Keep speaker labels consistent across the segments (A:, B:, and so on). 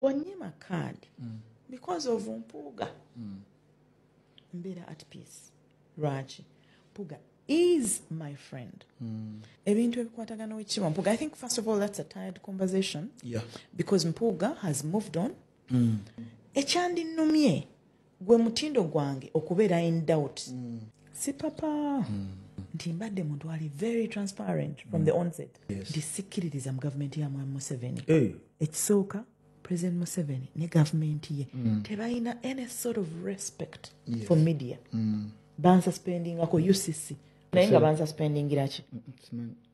A: Onyema card because of Mpuuga. Mbera at peace. Raji. Mpuuga is my friend. Ebintu ebikwatagana wekiwa Mpuuga. I think first of all that's a tired conversation.
B: Yeah.
A: Because Mpuuga has moved on. Ekyandi nnumye gwe mutindo gwange okubeera in doubt. Si papa. Nti mbadde muntu ali very transparent from the onset.
B: Yes.
A: Ndisikiririza mu government ya Mwami Museveni. Ekisooka President Museveni ne government ye tebalina any sort of respect for media. Bansuspending ako UCC. Naye nga bansuspendingira ki?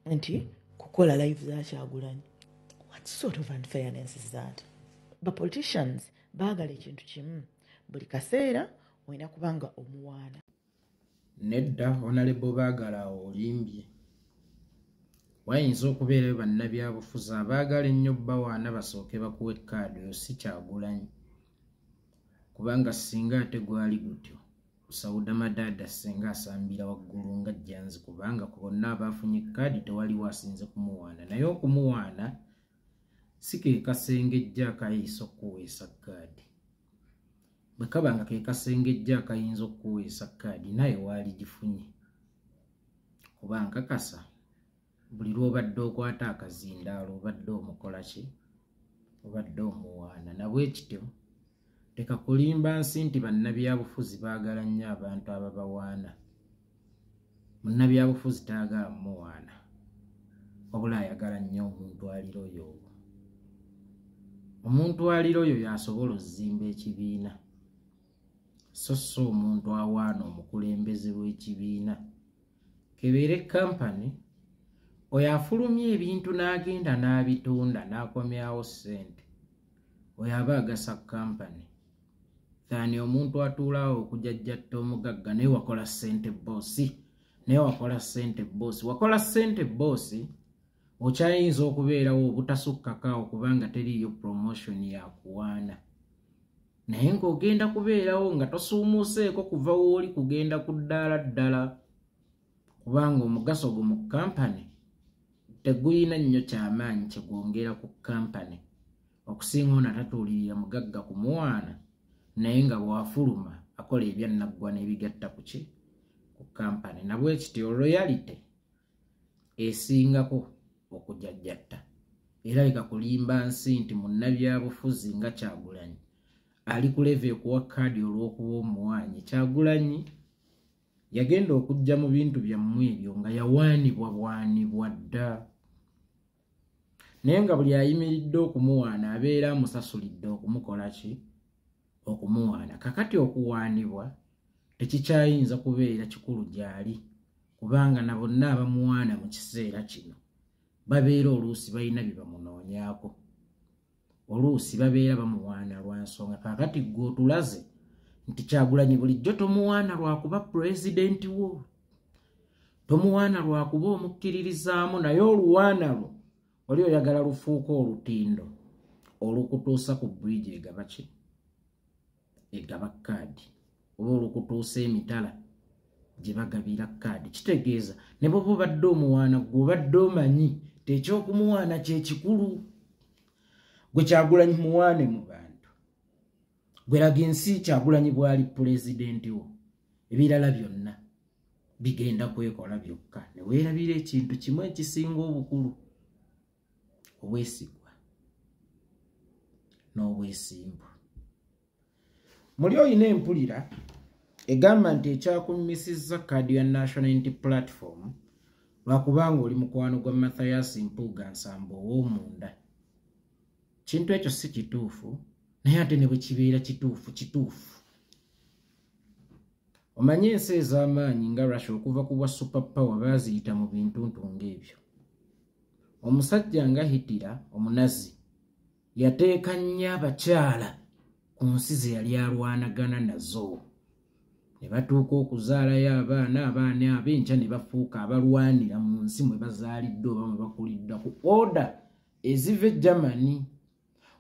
A: Nti kukola live za Kyagulanyi. What sort of unfairness is that? But politicians baagala ekintu kimu. Buli kaseera olina kubanga omuwaana.
C: Nedda Honorable baagala olimbye. Wayinza okubeera bannabyabufuzi abaagala ennyo bawaana basooke bakuwa ekkaadi oyo si Kyagulanyi. Kubanga singa ate gwali gutyo Sauda Madada singa asambira waggulu nga jjanzi kubanga ku bonna abaafunye ekkaadi tewaliwo asinze kumuwaana. Naye okumuwaana si ke kasengejja akayiisa okuweesa kkaadi. Bwe kabanga ke kasengejja akayinza okuweesa kkaadi naye waali gifunye. Kubanga kasa buli lw'obadde okwata akazindaalo obadde omukola ki? Obadde omuwaana. Nabwe kityo teka kulimba nsi nti bannabyabufuzi baagala nnyo abantu ababawaana. Munnabyabufuzi taagala muwaana. Wabula ayagala nnyo omuntu aliroyo. Omuntu aliroyo y'asobola okuzimba ekibiina. So omuntu awaana omukulembeze w'ekibiina. Kebeere kampani oyo afulumya ebintu n'agenda n'abitunda n'akomyawo ssente. Oyo aba agasa kampani. Thani omuntu atuulawo okujajjatta omugagga naye wakola ssente boosi. Naye wakola ssente boosi. Wakola ssente boosi okyayinza okubeerawo obutasukkakaawo kubanga teriiyo promotion ya kuwaana. Naye ng'ogenda kubeerawo nga tosuumuuseeko kuva wooli kugenda ku ddaala ddala. Kubanga omugaso gwo mu kampani teguyina nnyo kyamaanyi kye gwongera ku kampani. Okusinga ono atatuulirira mugagga kumuwaana naye nga bw'afuluma akola ebyannaggwa n'ebigatta ku ki? Ku kampani. Nabwe kityo royalty esingako okujajjatta. Era leka kulimba nsi nti munnabyabufuzi nga Kyagulanyi ali ku level ekuwa kkaadi olw'okuba omuwaanyi. Kyagulanyi yagenda okujja mu bintu byammwe ebyo nga yawaanibwa dda. Naye nga buli ayimiridde okumuwaana abeera amusasulidde okumukola ki? Okumuwaana. Kakati okuwaanibwa tekikyayinza kubeera kikulu gy'ali kubanga na bonna abamuwaana mu kiseera kino babeera oluusi balina bye bamunoonyaako. Oluusi babeera bamuwaana lwa nsonga. Kakati gwe otulaze nti Kyagulanyi bulijjo tomuwaana lwakuba pulezidenti wo. Tomuwaana lwakuba omukkiririzaamu naye oluwaana lwo oli oyagala lufuuka olutindo olukutuusa ku bridge egaba ki? Egaba kkaadi. Oba olukutuusa emitala gye bagabira kkaadi. Kitegeeza ne bw'oba obadde omuwaana gwe obadde omanyi tekyokumuwaana kye kikulu. Gwe Kyagulanyi muwaane mu bantu. Gwe laga ensi Kyagulanyi bw'ali pulezidenti wo. Ebirala byonna bigenda kwekola byokka. Ne weerabira ekintu kimu ekisinga obukulu. Obwesigwa n'obwesimbu. Muli oyina empulira egamba nti ekyakunyumisizza kkaadi ya National Unity Platform lwakubanga oli mukwano gwa Mathias Mpuuga Nsambo ow'omunda. Kintu ekyo si kituufu naye ate ne bwe kibeera kituufu. Omanyi ensi ez'amaanyi nga Russia okuva ku bwa superpower baaziyita mu bintu ng'ebyo. Omusajja nga Hitler omunazi yateeka nnyo abakyala ku nsi ze yali alwanagana nazo. Ne batuuka okuzaalayo abaana ab'enkya ne bafuuka abalwanira mu nsi mwe bazaaliddwa oba mwe bakuliddwa ku oda eziva e Germany.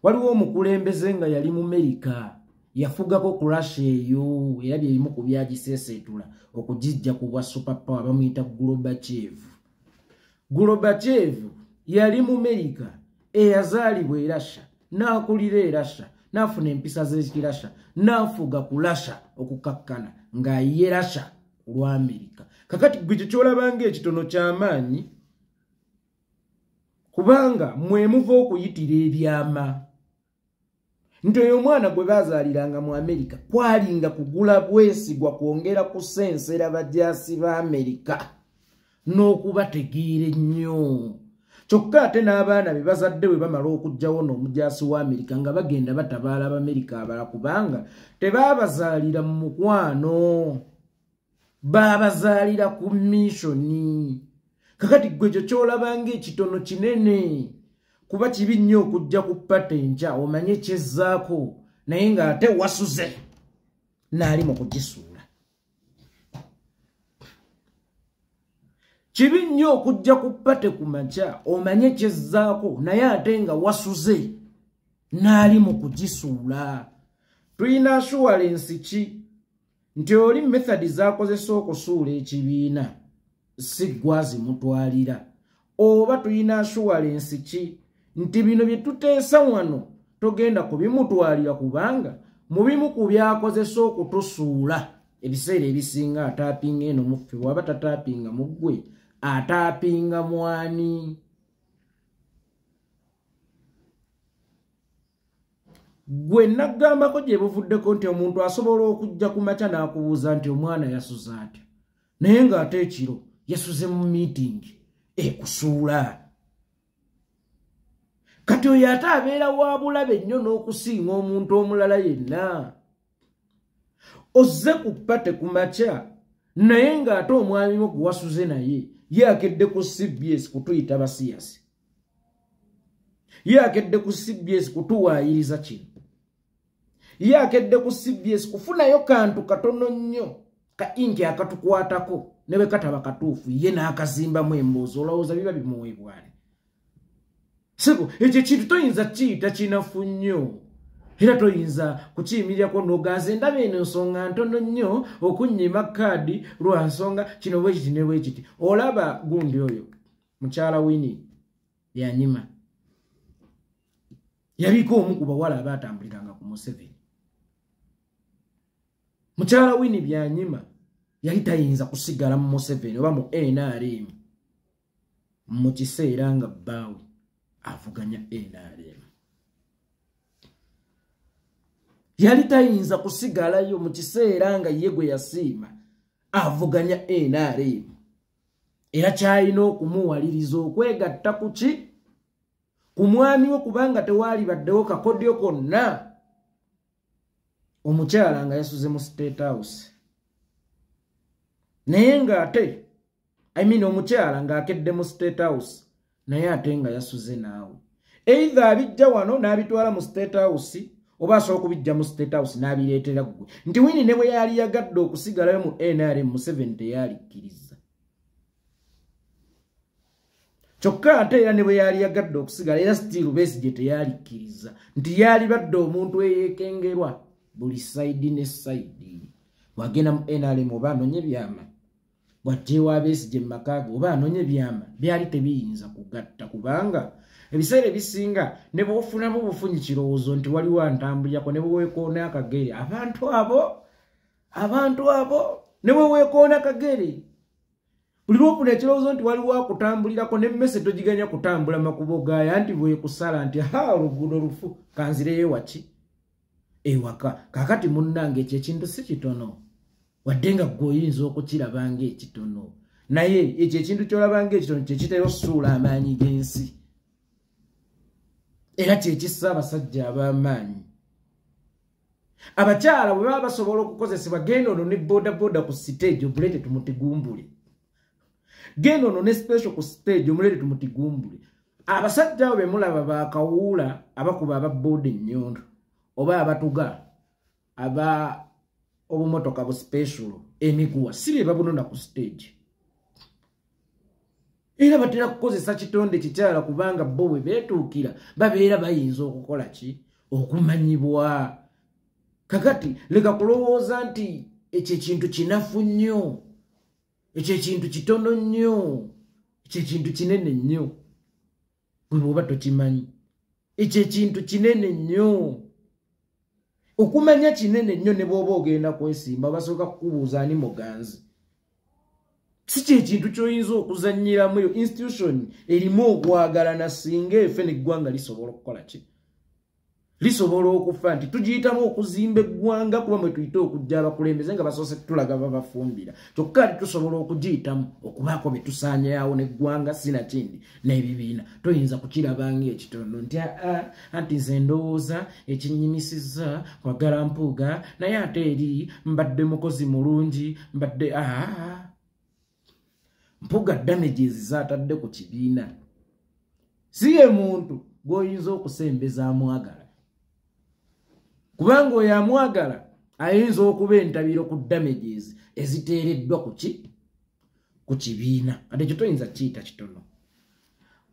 C: Waliwo omukulembeze nga yali mu Amerika yafugako ku Russia eyo era byebimu ku byagiseeseetula okugijja ku bwa superpower bamuyita Gorbachev. Gorbachev yali mu Amerika eyazaalibwa e Russia n'akulira e Russia n'afuna empisa z'ekirasha n'afuga ku Russia okukakkana ng'ayiye Russia olwa Amerika. Kakati gwe ekyo ky'olabanga ekitono ky'amaanyi kubanga mwe muva okuyitira ebyama. Nti oyo omwana gwe baazaaliranga mu Amerika kwalinga kugula bwesigwa kwongera kusensera bajaasi ba Amerika n'okubategeera ennyo. Kyokka ate n'abaana be bazadde bwe bamala okugjawo n'omujaasi wa Amerika nga bagenda batabaala Abamerika abala kubanga tebaabazaalira mu mukwano, baabazaalira ku missoni. Kakati gwe ekyo ky'olabanga ekitono kinene kuba kibi nnyo okujja ku pate enkya omanye kyezzaako naye ng'ate wasuze n'ali mu kugisuula. Kibi nnyo okujja ku pate ku makya omanye kyezzaako naye ate nga wasuze n'ali mu kugisuula. Tulina assurance ki nti oli methodi z'akozesa okusuula ekibiina si ggwazi mutwalira, oba tulina assurance ki nti bino bye tuteesa wano togenda kubimutwalira kubanga mu bimu ku byakozesa okutusuula ebiseera ebisinga ataapinga eno muffe bw'aba tataapinga mu ggwe ataapinga mwani. Gwe nagambako gye buvuddeko nti omuntu asobola okujja ku makya n'akubuuza nti omwana yasuze atya naye ng'ate ekiro yasuze mu miitingi ekusuula. Kati oyo ate abeera wa bulabe nnyo n'okusinga omuntu omulala yenna. Ozze ku pate ku makya naye ng'ate omwami wo gwe wasuze naye ye akedde ku CBS kutuyita basiyasi, ye akedde ku CBS kutuwaayiriza kino, ye akedde ku CBS kufunayo kantu katono nnyo ka inki akatukwatako ne bwe kataba katuufu ye n'akazimbamu emboozi olowooza biba bimuweebwale. Sebo ekyo kintu toyinza kiyita kinafu nnyo era toyinza kukiyimirirako n'ogaze ndaba eno ensonga ntono nnyo okunnyima kaadi lwa nsonga kino bwe kiti ne bwe kiti. Olaba gundi oyo mukyala Winnie Byanyima yaliko omu ku bawala abaatambuliranga ku Museveni. Mukyala Winnie Byanyima yali tayinza kusigala mu Museveni oba mu NRM mu kiseera nga bbaawe avuganya NRM. Yali tayinza kusigalayo mu kiseera nga ye gwe yasiima avuganya NRM. Era kyalina okumuwaliriza okwegatta ku ki? Ku mwami we kubanga tewaali baddewo kakodyo konna. Omukyala nga yasuze mu State House. Naye ng'ate omukyala ng'akedde mu State House naye ate nga yasuze naawe. Either abijja wano n'abitwala mu State House oba asobola okubijja mu State House n'abireetera ggwe. Nti Winnie ne bwe yali yagadde okusigalayo mu NRM Museveni teyaalikkiriza. Kyokka ate era ne bwe yali yagadde okusigala era still Besigye teyaalikkiriza nti yali badde omuntu eyeekengerwa buli sayidi ne sayidi. Bw'agenda mu NRM oba anonye byama, bw'ajjeewo Besigye mu maka ge oba anonye byama, byali tebiyinza kugatta kubanga ebiseera ebisinga ne bw'ofunamu obufunyi kirowoozo nti waliwo antambulirako ne bwe weekoona akagere abantu abo ne bwe weekoona akagere buli lwofuna ekirowoozo nti waliwo akutambulirako n'emmese togiganya kutambula makubo gaaya nti bwekusala nti oluguudo lufu kanzireyo waki ewaka. Kakati munnange ekyo ekintu si kitono wadde nga ggwe oyinza okukirabanga ekitono naye ekyo ekintu ky'olabanga ekitono kye kitera osuula amaanyi g'ensi era kyekissa abasajja ab'amaanyi. Abakyala bwe baba basobola okukozesebwa genda ono ne bodaboda ku stage omulete tumutigumbule, genda ono ne special ku stage omulete tumutigumbule. Abasajja abo be mulaba baakawuula abakuba ababooda ennyondo oba abatuga aba obumotoka bu special emiguwa si be babunona ku stage. Era batera kukozesa kitonde kikyala kubanga bo bwe beetuukira babeera bayinza okukola ki? Okumanyibwa. Kakati leka kulowooza nti ekyo ekintu kinafu nnyo, ekyo ekintu kitono nnyo, ekyo ekintu kinene nnyo bwe bw'oba tokimanyi. ekyo ekintu kinene nnyo okumanya kinene nnyo ne bw'oba ogenda kwesimba basooka kukubuuza ani muganzi si kyekintu ky'oyinza okuzannyiramu eyo institution erimu okwagalana singa efe n'eggwanga lisobola okukola ki lisobola okufa nti tugiyitamu okuzimba eggwanga kuba mwe tuyita okujja abakulembeze nga basoose tulaga babafumbira kyokka ati tusobola okugiyitamu okubaako bye tusaanyaawo n'eggwanga sinakindi n'ebibiina toyinza kukirabanga ekitono nti anti nze ndowooza ekinnyimisiza kwagala mpuuga naye ate eri mbadde mukozi mulungi mbadde mpuuga damages zaatadde ku kibiina si ye muntu gw'oyinza okusembeza amwagala kubanga oyo amwagala ayinza okuba entabiro ku damages eziteereddwa ku kibiina ate ekyo toyinza kiyita kitono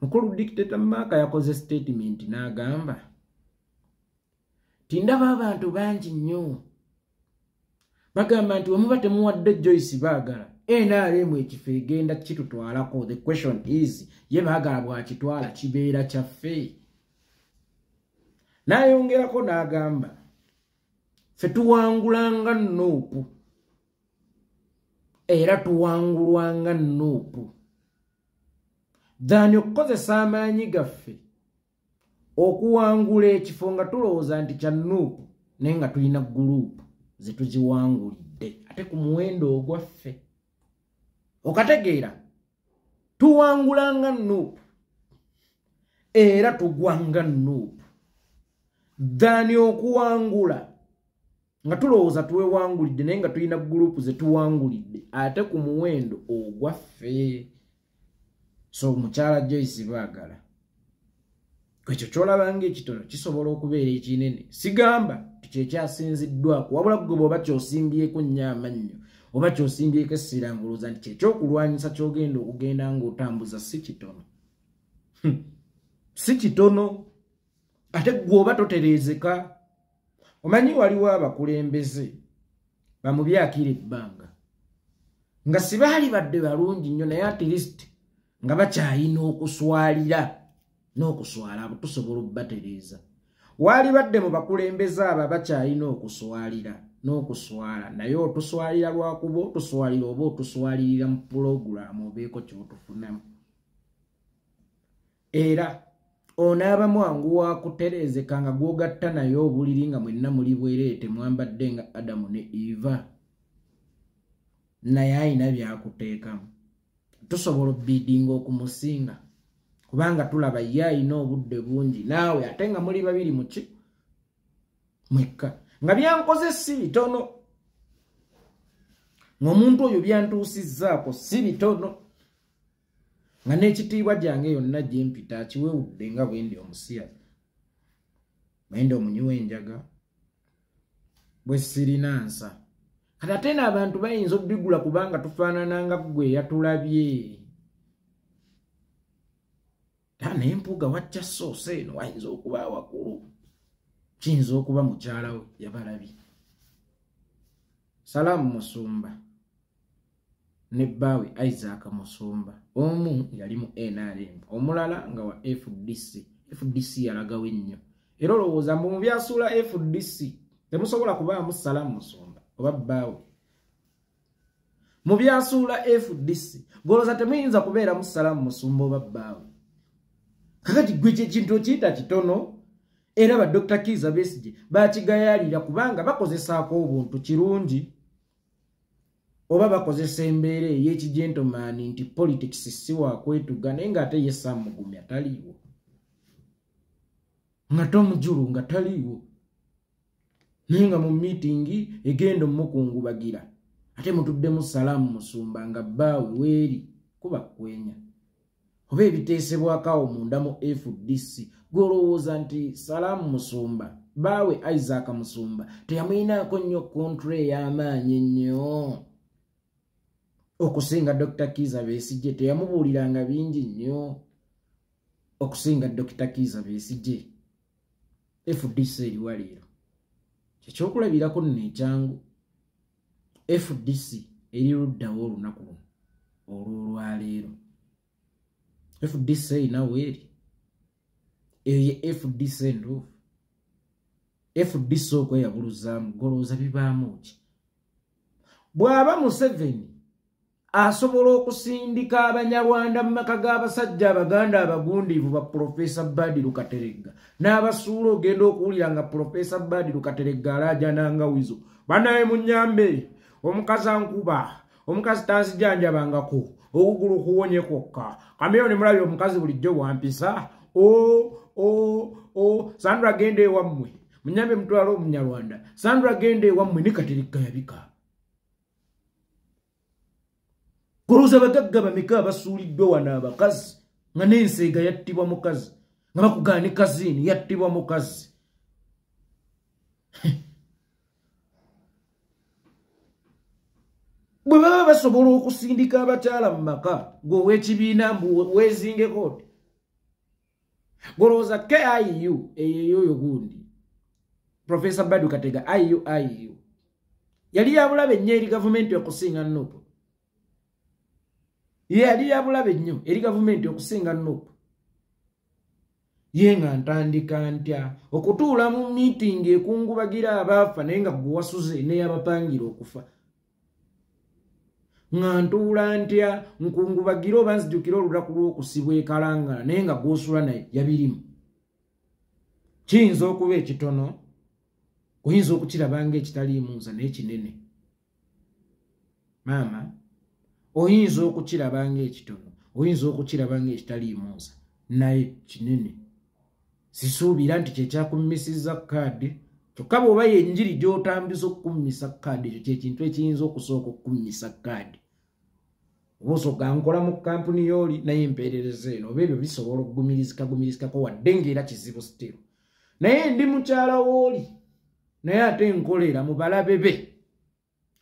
C: mukulu dictator Maaka yakoze statement n'agamba tindaba abantu bangi nnyo bagamba nti wemuba temuwadde Joyce baagala NRM ekifo egenda kitutwalako the question is ye baagala bwakitwala kibeera kyaffe n'ayongerako n'agamba ffe tuwangulanga Nuupu era tuwangulwanga Nuupu dhani okukozesa amaanyi gaffe okuwangula ekifo nga tulowooza nti kya Nuupu naye nga tulina guruupu zetuziwangulidde ate ku muwendo ogwaffe okategeera tuwangulanga Nuupu era tugwanga Nuupu dhani okuwangula nga tulowooza tuwewangulidde naye nga tulina guruupu zetuwangulidde ate ku muwendo ogwaffe so mukyala Joyce baagala kwekyo kyolabanga ekitono kisobola okubeera ekinene sigamba kyekyasinziddwako wabula gwe bw'oba kyosimbyeko nnyo amannyo oba kyosimbyeko essira ngolooza nti kyekyokulwanyisa kyogenda okugenda ng'otambuza si kitono si kitono ate gweoba totereezeka omanyi waliwo abakulembeze bamubyakira ebbanga nga si baali badde balungi nnyo naye at least nga bakyalina okuswalira n'okuswala abo tusobola obbatereeza waali badde mu bakulembeze abo bakyalina okuswalira n'okuswala naye otuswalira lwakuba otuswalira oba otuswalirira mu pulogulaamu obeeko kyotufunamu era onaaba mwangu wa kutereezeka nga gwogatta naye obuliri nga mwenna muli bwereere temwambadde nga Adamu ne Eva naye ayina byakuteekamu tusobola obbidinga okumusinga kubanga tulaba ye ayina obudde bungi naawe ate nga muli babiri muki mwekka nga byankoze si bitono ng'omuntu oyo byantuusizzaako si bitono nga n'ekitiibwa gyange yonna gye mpita akiwewudde nga bwe ndi omusiya bwe ndi omunyiwa enjaga bwe sirina nsa kati ate n'abantu bayinza obbigula kubanga tufaanana nga ggwe yatulabye naye Mpuuga wajja soose eno wayinza okuba wakulu kiyinza okuba mukyala we yabalabye Salaamu Musumba ne bbaawe Isaac Musumba omu yali mu NRM omulala nga wa FDC yalagawo ennyo era olowooza mbu mu byasuula FDC temusobola kubaamu Salaamu Musumba oba bbaawe mu byasuula FDC golooza temuyinza kubeeramu Salaamu Musumba oba bbaawe kakati gwe kyekintu okiyita kitono era ba Dr. Kizza Besigye bakigayaalira kubanga bakozesaako obuntu kirungi oba bakozesa embeera ey'ekigentleman nti politics si wakwetuga naye ng'ate ye Sam Mugumya taliiwo nga Tom Julu nga taliiwo naye nga mu miitingi egenda omukungubagira ate mutuddemu Salaamu Musumba nga bbaawe weeri kuba kwenya oba ebiteesebwakawo munda mu FDC gw'olowooza nti Salaamu Musumba bbaawe Isaac Musumba teyamuyinaako nnyo kontra ey'amaanyi ennyo okusinga Dr. Kizza Besigye teyamubuuliranga bingi nnyo okusinga Dr. Kizza Besigye FDC eriwa leero kyekyokulabirako nno ekyangu FDC eri luddawo olunaku luno olw'olwaleero FDC nawe eri eyo FDC ndufu FDC okwe yabuluzaamu golooza bibaamu ki bw'aba Museveni asobola okusindika abanyarwanda mu maka g'abasajja abaganda abagundiivu ba Profesa Badru Kateregga n'abasuula ogenda okuwulira nga Profesa Badru Kateregga alaajana wizo banaye munyambe omukazi ankuba omukazi tanzijanjabangako okugulu kuwonye kwokka kamiyoni mulabye omukazi bulijjo bwampisa Sandra gende ewammwe munyambe mutwala omunyarwanda Sandra gende ewammwe ne Kateregga yabika golooza bagagga bameka abasuuliddwa wano abakazi nga n'enseega yattibwa mukazi nga bakugaani kazini yattibwa mukazi bwe baba basobola okusindika abakyala mu maka ng'oweekibiina mbu weezingeko oti golooza KIU eyoyo gundi Profesa Badru Kateregga IU yali yabulabe nnyo eri gavumenti okusinga Nuupu yali yabulabe nnyo eri gavumenti okusinga Nuupu ye nga ntandika ntya okutuula mu miitingi ekungubagira abaafa naye nga gwe wasuze n'eyabapangira okufa nga ntuula ntya nkungubagira oba nzijukira olunaku lw'okusibwa ekalangala naye nga gw'osula naye yabirimu kiyinza okuba ekitono oyinza okukirabanga ekitaliimu nsa naye kinene maama oyinza okukirabanga ekitono oyinza okukirabanga ekitaliimu nsa naye kinene sisuubira nti kyekyakummisiza kaadi kyokka bw'oba yenjiri gy'otambuza okukummisa kaadi ekyo kyekintu ekiyinza okusooka okukummisa kaadi oba osooka nkola mu kampuni y'oli naye empeerereza eno oba ebyo bisobola okugumirizikako wadde ng'era kizibu sitiro naye ndi mukyala w'oli naye ate nkolera mu balabe be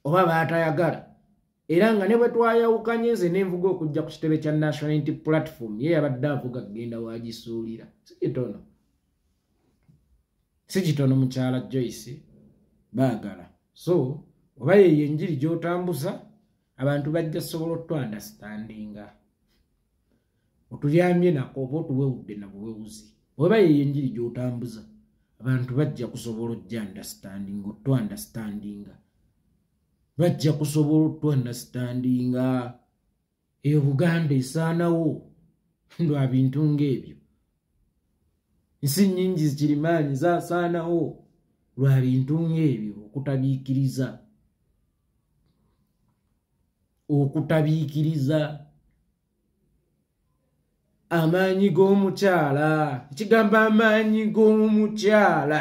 C: oba baatayagala era nga ne bwe twayawukanye nze n'envuga okujja ku kitebe kya National Unity Platform ye yabadde avuga kugenda waagisuulira si kitono mukyala Joyce baagala so oba yeyo enjiri gy'otambuza abantu bajja sobola otwandastandinga otulyambye nako oba otuwewudde na buwewuzi oba yeyo enjiri gy'otambuza abantu bajja kusobola ojjandastandinga otwandastandinga bajja kusobola otwandastandinga eyo Buganda esaanawo lwa bintu ng'ebyo nsi nnyingi zikirimaanyi zaasaanawo lwa bintu ng'ebyo okutabiikiriza amaanyi g'omukyala ekigamba amaanyi g'omukyala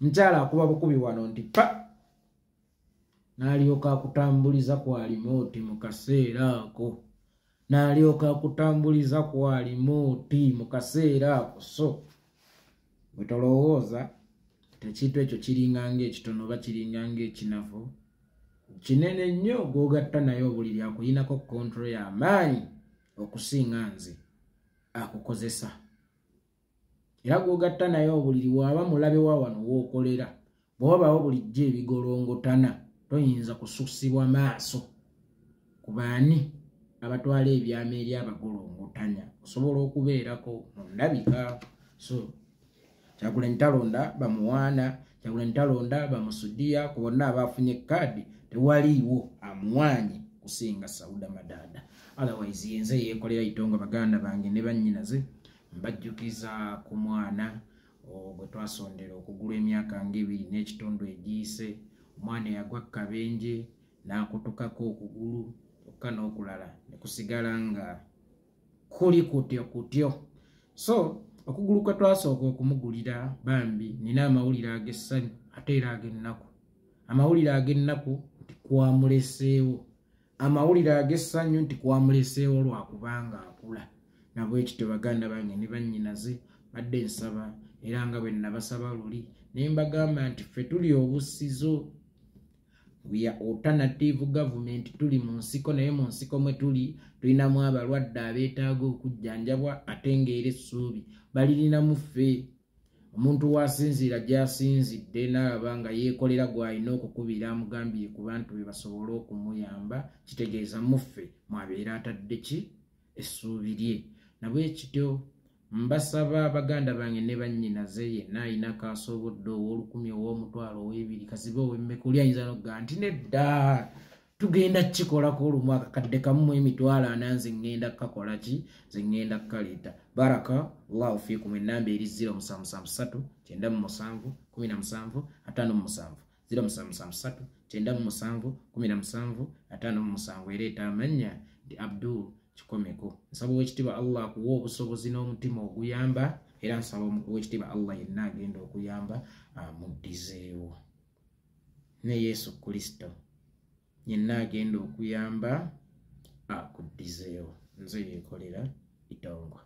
C: mukyala akuba bukubi wano nti pa n'alyoka akutambuliza ku alimooti mu kaseera ako n'alyoka akutambuliza ku alimooti mu kaseera ako so bwe tolowooza ekintu ekyo kiringanga ekitono oba kiringanga ekinafu kinene nnyo gw'ogatta naye obuliri akuyinako kontrol y'amaanyi okusinga nze akukozesa era gw'ogatta naye obuliri waaba mulabe wa wano w'okolera bw'obawo bulijjo ebigolongotana toyinza kususibwa maaso ku baani abatwala ebyama eri abagolongotanya osobola okubeerako mu ndabika so Kyagulanyi talonda bamuwaana Kyagulanyi talonda bamusudiya ku bonna abaafunye kaadi tewaliiwo amuwaanyi kusinga Sauda Madada otherwise yenze yeekolera itongo baganda bange ne bannyinaze mbajjukiza ku mwana gwe twasondera okugula emyaka ng'ebiri n'ekitundu egiyise omwana yagwa kabenje n'akutukako okugulu okka n'okulala ne kusigala nga kuli kutyo so okugulu kwe twasooka okumugulira bambi nina amawulire ag'essanyu ate era ag'ennaku amawulire ag'ennaku nti kwamuleseewo amawulire ag'essanyu nti kwamuleseewo lwakubanga akula nabwekityo baganda bange ne bannyinaze badde nsaba era nga bwe nabasaba luli ne mbagamba nti ffe tuli obusizo we are alternative government tuli mu nsiko naye mu nsiko mwe tuli tulinamu abalwadde abeetaaga okujjanjabwa ate ng'era essuubi balirinamu ffe omuntu wasinziira gy'asinzidde n'aba nga yeekolera gw'alina okukubira amugambye ku bantu be basobole okumuyamba kitegeeza muffe mwabeera atadde ki essuubi lye nabwekityo mbasaba baganda bange ne bannyinaze yenna ayina kaasobodde ow'olukumi ow'omutwalo ow'ebiri kazibe ow'emmeka oli ayinza nokugaa nti nedda tugenda kikolako olumu akakadde kamu mu emitwalo ana nze ŋŋenda kukakola ki ze ŋŋenda kukaleeta baraka allahu fiikum ennamba eri 0773 97 17 57 0773 97 17 57 ereeta amannya ndi Abdul Kikomeko. Nsaba owekitiibwa Allah akuwa obusobozi n'omutima oguyamba era nsaba owekitiibwa Allah yenna agenda okuyamba amuddizeewo ne Yesu Kristo yenna agenda okuyamba akuddizeewo. Nze yeekolera Itongwa.